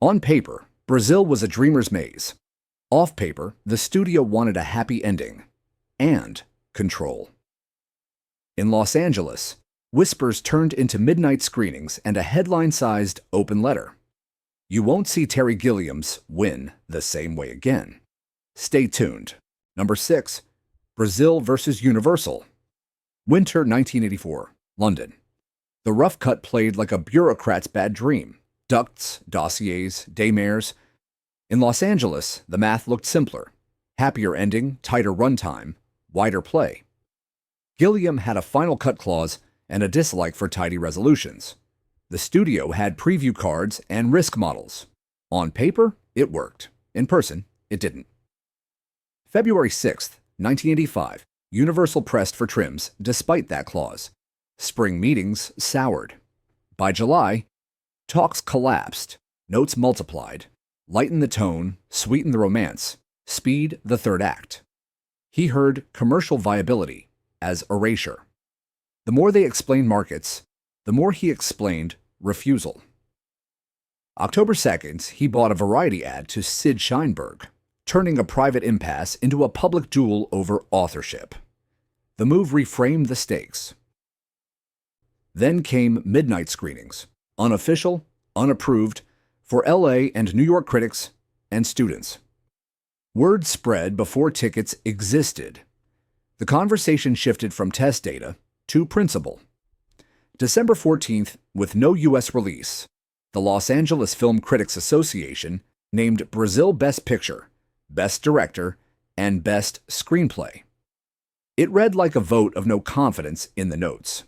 On paper, Brazil was a dreamer's maze. Off paper, the studio wanted a happy ending and control. In Los Angeles, whispers turned into midnight screenings and a headline-sized open letter. You won't see Terry Gilliam's win the same way again. Stay tuned. Number 6. Brazil versus Universal. Winter 1984, London. The rough cut played like a bureaucrat's bad dream. Ducts, dossiers, daymares. In Los Angeles, the math looked simpler. Happier ending, tighter runtime, wider play. Gilliam had a final cut clause and a dislike for tidy resolutions. The studio had preview cards and risk models. On paper, it worked. In person, it didn't. February 6, 1985, Universal pressed for trims despite that clause. Spring meetings soured. By July, talks collapsed, notes multiplied, lighten the tone, sweeten the romance, speed the third act. He heard commercial viability as erasure. The more they explained markets, the more he explained refusal. October 2nd, he bought a variety ad to Sid Sheinberg, turning a private impasse into a public duel over authorship. The move reframed the stakes. Then came midnight screenings, unofficial, unapproved, for LA and New York critics and students. Word spread before tickets existed. The conversation shifted from test data to principle. December 14th, with no U.S. release, the Los Angeles Film Critics Association named Brazil Best Picture, Best Director, and Best Screenplay. It read like a vote of no confidence in the notes.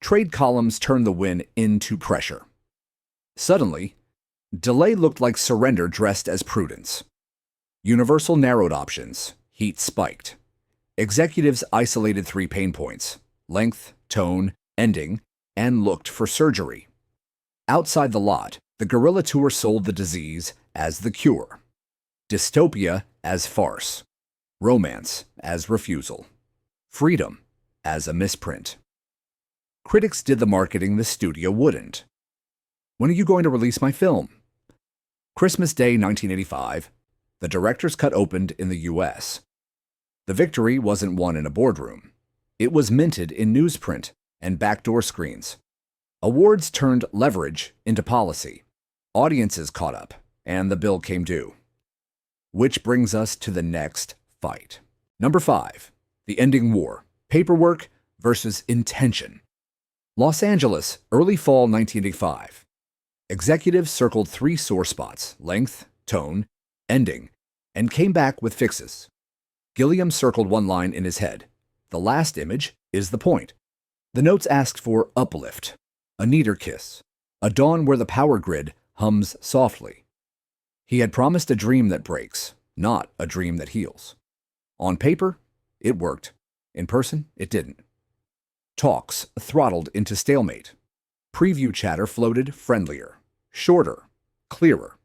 Trade columns turned the win into pressure. Suddenly, delay looked like surrender dressed as prudence. Universal narrowed options. Heat spiked. Executives isolated 3 pain points: length, tone, ending, and looked for surgery. Outside the lot, the guerrilla tour sold the disease as the cure. Dystopia as farce. Romance as refusal. Freedom as a misprint. Critics did the marketing the studio wouldn't. When are you going to release my film? Christmas Day 1985, the director's cut opened in the U.S. The victory wasn't won in a boardroom. It was minted in newsprint and backdoor screens. Awards turned leverage into policy. Audiences caught up, and the bill came due. Which brings us to the next fight. Number 5, the ending war, paperwork versus intention. Los Angeles, early fall 1985. Executives circled 3 sore spots: length, tone, ending, and came back with fixes. Gilliam circled one line in his head. The last image is the point. The notes asked for uplift, a neater kiss, a dawn where the power grid hums softly. He had promised a dream that breaks, not a dream that heals. On paper, it worked. In person, it didn't. Talks throttled into stalemate. Preview chatter floated friendlier, shorter, clearer.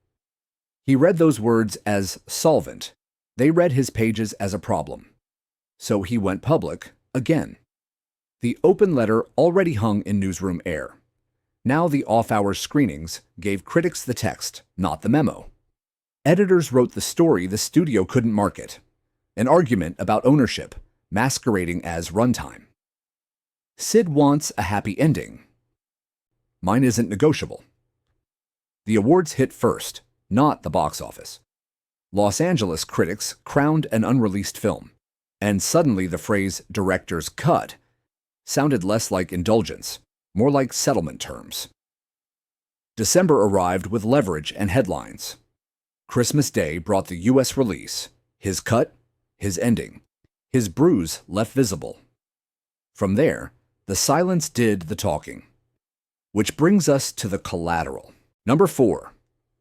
He read those words as solvent. They read his pages as a problem. So he went public again. The open letter already hung in newsroom air. Now the off-hours screenings gave critics the text, not the memo. Editors wrote the story the studio couldn't market. An argument about ownership, masquerading as runtime. Sid wants a happy ending. Mine isn't negotiable. The awards hit first, not the box office. Los Angeles critics crowned an unreleased film, and suddenly the phrase "director's cut" sounded less like indulgence, more like settlement terms. December arrived with leverage and headlines. Christmas Day brought the U.S. release, his cut, his ending, his bruise left visible. From there, the silence did the talking. Which brings us to the collateral. Number 4,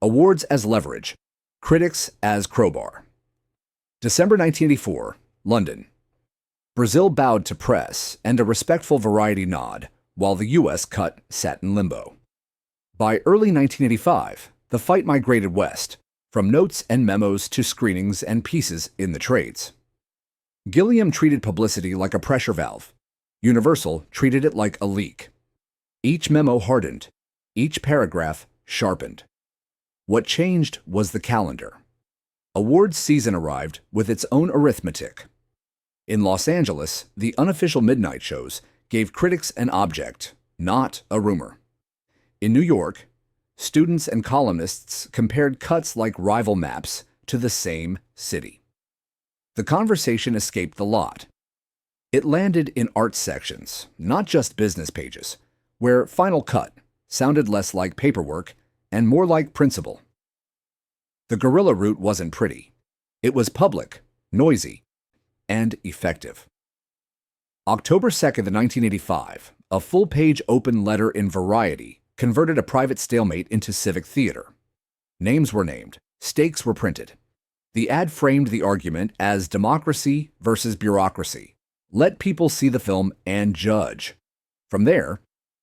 awards as leverage, critics as crowbar. December 1984, London. Brazil bowed to press and a respectful variety nod, while the U.S. cut sat in limbo. By early 1985, the fight migrated west, from notes and memos to screenings and pieces in the trades. Gilliam treated publicity like a pressure valve. Universal treated it like a leak. Each memo hardened, each paragraph sharpened. What changed was the calendar. Awards season arrived with its own arithmetic. In Los Angeles, the unofficial midnight shows gave critics an object, not a rumor. In New York, students and columnists compared cuts like rival maps to the same city. The conversation escaped the lot. It landed in art sections, not just business pages, where Final Cut sounded less like paperwork and more like principle. The guerrilla route wasn't pretty. It was public, noisy, and effective. October 2nd, 1985, a full-page open letter in Variety converted a private stalemate into civic theater. Names were named, stakes were printed. The ad framed the argument as democracy versus bureaucracy. Let people see the film and judge. From there,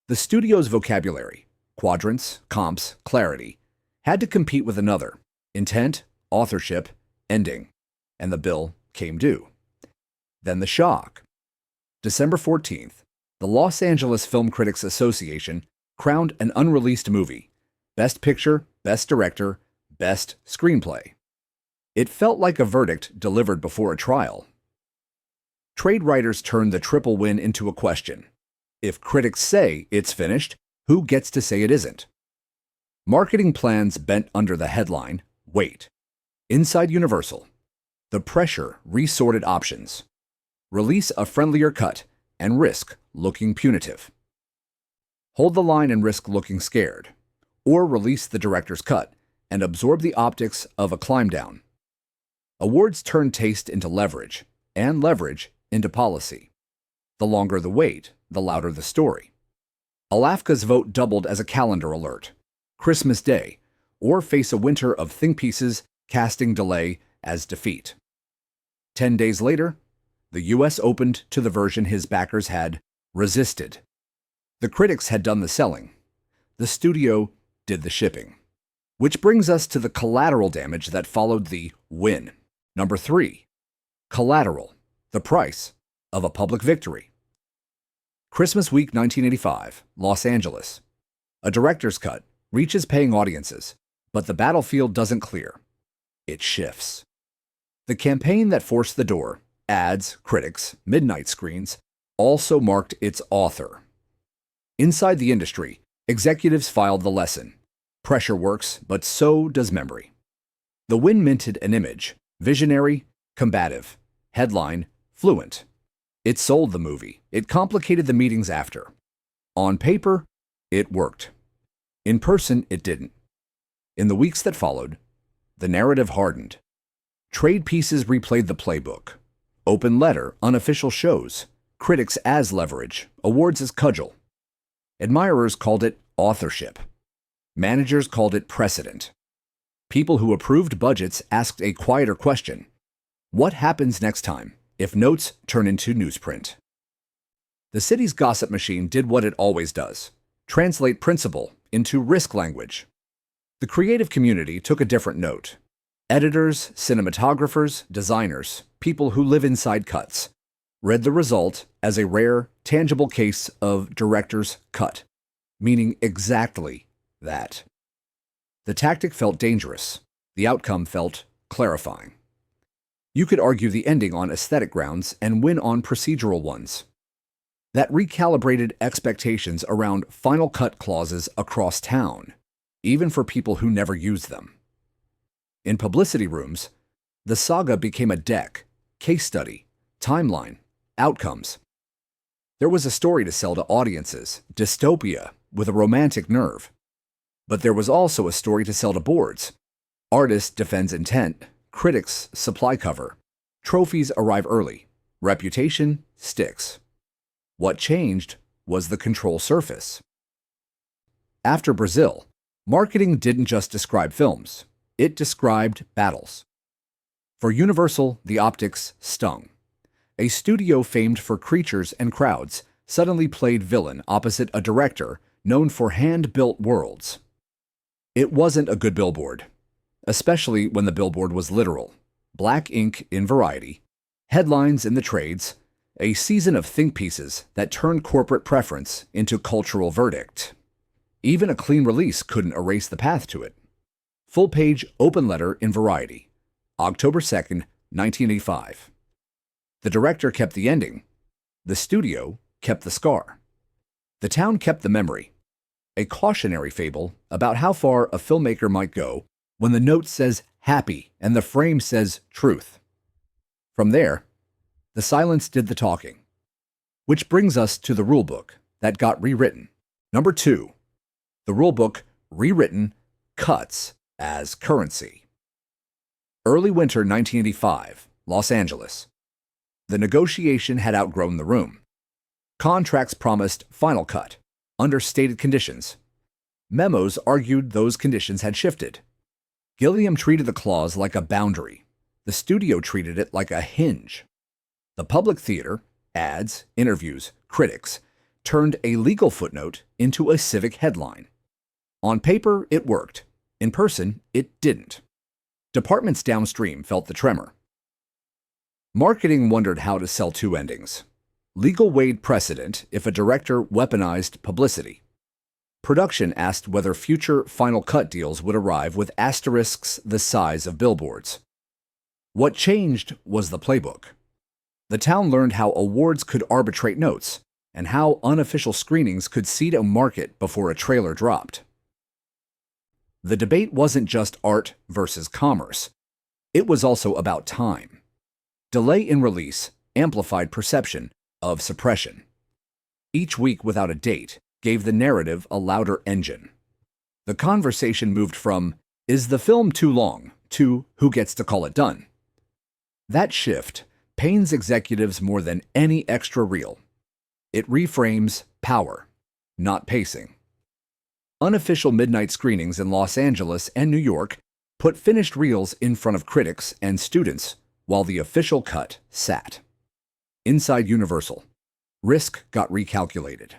the studio's vocabulary, quadrants, comps, clarity, had to compete with another, intent, authorship, ending, and the bill came due. Then the shock. December 14th, the Los Angeles Film Critics Association crowned an unreleased movie, Best Picture, Best Director, Best Screenplay. It felt like a verdict delivered before a trial. Trade writers turned the triple win into a question. If critics say it's finished, who gets to say it isn't? Marketing plans bent under the headline, Wait. Inside Universal, the pressure resorted options. Release a friendlier cut and risk looking punitive. Hold the line and risk looking scared. Or release the director's cut and absorb the optics of a climb down. Awards turned taste into leverage, and leverage into policy. The longer the wait, the louder the story. Alafka's vote doubled as a calendar alert. Christmas Day, or face a winter of think pieces casting delay as defeat. 10 days later, the U.S. opened to the version his backers had resisted. The critics had done the selling. The studio did the shipping. Which brings us to the collateral damage that followed the win. Number 3. Collateral, the price of a public victory. Christmas week 1985, Los Angeles. A director's cut reaches paying audiences, but the battlefield doesn't clear. It shifts. The campaign that forced the door, ads, critics, midnight screens, also marked its author. Inside the industry, executives filed the lesson. Pressure works, but so does memory. The win minted an image, visionary, combative, headline, fluent. It sold the movie. It complicated the meetings after. On paper, it worked. In person, it didn't. In the weeks that followed, the narrative hardened. Trade pieces replayed the playbook. Open letter, unofficial shows, critics as leverage, awards as cudgel. Admirers called it authorship. Managers called it precedent. People who approved budgets asked a quieter question. What happens next time if notes turn into newsprint? The city's gossip machine did what it always does, translate principle into risk language. The creative community took a different note. Editors, cinematographers, designers, people who live inside cuts, read the result as a rare, tangible case of director's cut, meaning exactly that. The tactic felt dangerous. The outcome felt clarifying. You could argue the ending on aesthetic grounds and win on procedural ones. That recalibrated expectations around final cut clauses across town, even for people who never used them. In publicity rooms, the saga became a deck, case study, timeline, outcomes. There was a story to sell to audiences, dystopia with a romantic nerve. But there was also a story to sell to boards. Artist defends intent, critics supply cover, trophies arrive early, reputation sticks. What changed was the control surface. After Brazil, marketing didn't just describe films, it described battles. For Universal, the optics stung. A studio famed for creatures and crowds suddenly played villain opposite a director known for hand-built worlds. It wasn't a good billboard, especially when the billboard was literal. Black ink in Variety, headlines in the trades, a season of think pieces that turned corporate preference into cultural verdict. Even a clean release couldn't erase the path to it. Full-page open letter in Variety, October 2nd, 1985. The director kept the ending. The studio kept the scar. The town kept the memory. A cautionary fable about how far a filmmaker might go when the note says happy and the frame says truth. From there, the silence did the talking. Which brings us to the rulebook that got rewritten. Number 2. The rulebook rewritten cuts as currency. Early winter 1985, Los Angeles. The negotiation had outgrown the room. Contracts promised final cut, under stated conditions. Memos argued those conditions had shifted. Gilliam treated the clause like a boundary. The studio treated it like a hinge. The public theater, ads, interviews, critics, turned a legal footnote into a civic headline. On paper, it worked. In person, it didn't. Departments downstream felt the tremor. Marketing wondered how to sell two endings. Legal weighed precedent if a director weaponized publicity. Production asked whether future final cut deals would arrive with asterisks the size of billboards. What changed was the playbook. The town learned how awards could arbitrate notes and how unofficial screenings could seed a market before a trailer dropped. The debate wasn't just art versus commerce. It was also about time. Delay in release amplified perception of suppression. Each week without a date gave the narrative a louder engine. The conversation moved from, "Is the film too long?" to "Who gets to call it done?" That shift pains executives more than any extra reel. It reframes power, not pacing. Unofficial midnight screenings in Los Angeles and New York put finished reels in front of critics and students while the official cut sat. Inside Universal, risk got recalculated.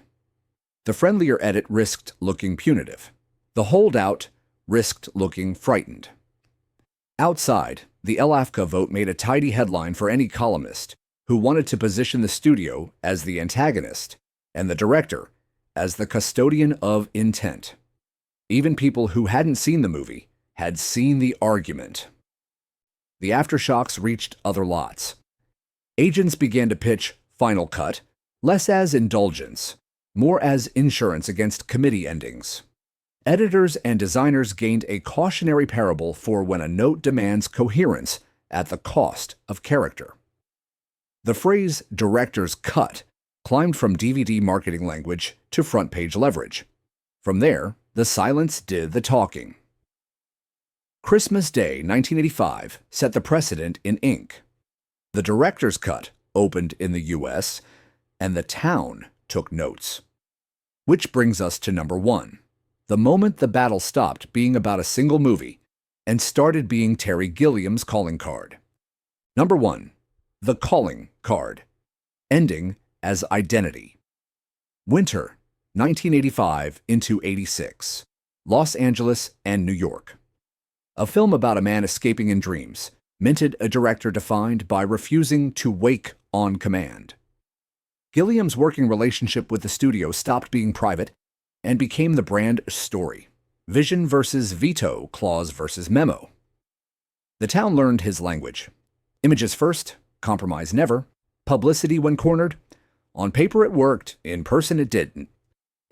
The friendlier edit risked looking punitive. The holdout risked looking frightened. Outside, the LAFCA vote made a tidy headline for any columnist who wanted to position the studio as the antagonist and the director as the custodian of intent. Even people who hadn't seen the movie had seen the argument. The aftershocks reached other lots. Agents began to pitch Final Cut, less as indulgence, more as insurance against committee endings. Editors and designers gained a cautionary parable for when a note demands coherence at the cost of character. The phrase director's cut climbed from DVD marketing language to front-page leverage. From there, the silence did the talking. Christmas Day 1985 set the precedent in ink. The director's cut opened in the U.S., and the town took notes. Which brings us to number 1. The moment the battle stopped being about a single movie and started being Terry Gilliam's calling card. Number 1. The calling card. Ending as identity. Winter, 1985 into 86. Los Angeles and New York. A film about a man escaping in dreams minted a director defined by refusing to wake on command. Gilliam's working relationship with the studio stopped being private and became the brand story. Vision versus veto, clause versus memo. The town learned his language. Images first, compromise never, publicity when cornered. On paper it worked, in person it didn't.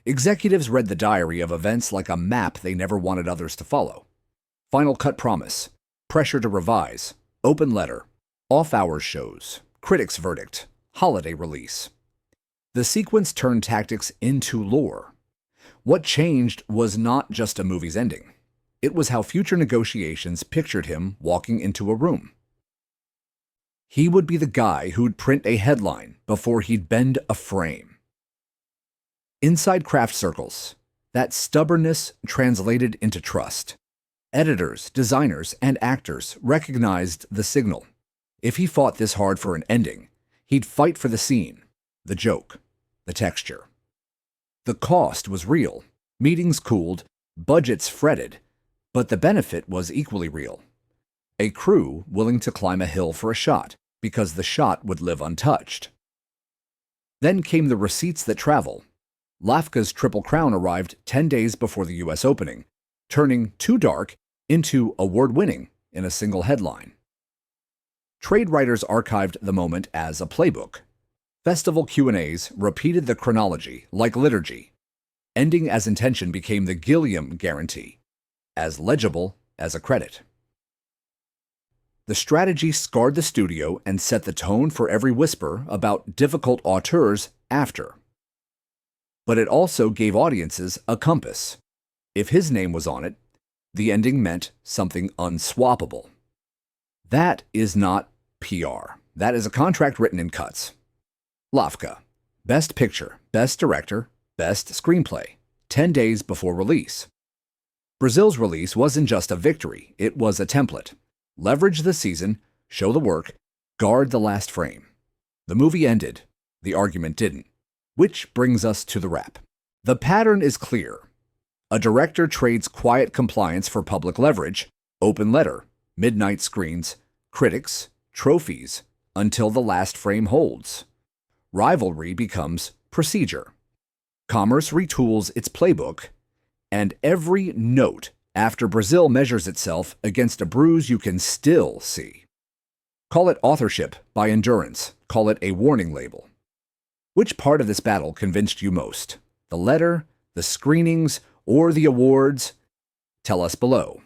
Executives read the diary of events like a map they never wanted others to follow. Final cut promise, pressure to revise, open letter, off-hours shows, critics' verdict, holiday release. The sequence turned tactics into lore. What changed was not just a movie's ending. It was how future negotiations pictured him walking into a room. He would be the guy who'd print a headline before he'd bend a frame. Inside craft circles, that stubbornness translated into trust. Editors, designers, and actors recognized the signal. If he fought this hard for an ending, he'd fight for the scene, the joke, the texture. The cost was real. Meetings cooled, budgets fretted, but the benefit was equally real. A crew willing to climb a hill for a shot because the shot would live untouched. Then came the receipts that travel. LAFCA's Triple Crown arrived 10 days before the U.S. opening, turning Too Dark into award-winning in a single headline. Trade writers archived the moment as a playbook. Festival Q&As repeated the chronology like liturgy. Ending as intention became the Gilliam guarantee, as legible as a credit. The strategy scarred the studio and set the tone for every whisper about difficult auteurs after. But it also gave audiences a compass. If his name was on it, the ending meant something unswappable. That is not PR. That is a contract written in cuts. Lafka, Best Picture, Best Director, Best Screenplay, 10 days before release. Brazil's release wasn't just a victory, it was a template. Leverage the season, show the work, guard the last frame. The movie ended, the argument didn't. Which brings us to the wrap. The pattern is clear. A director trades quiet compliance for public leverage, open letter, midnight screens, critics, trophies, until the last frame holds. Rivalry becomes procedure. Commerce retools its playbook, and every note after Brazil measures itself against a bruise you can still see. Call it authorship by endurance, call it a warning label. Which part of this battle convinced you most? The letter, the screenings, or the awards? Tell us below.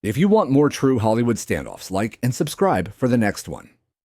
If you want more true Hollywood standoffs, like and subscribe for the next one.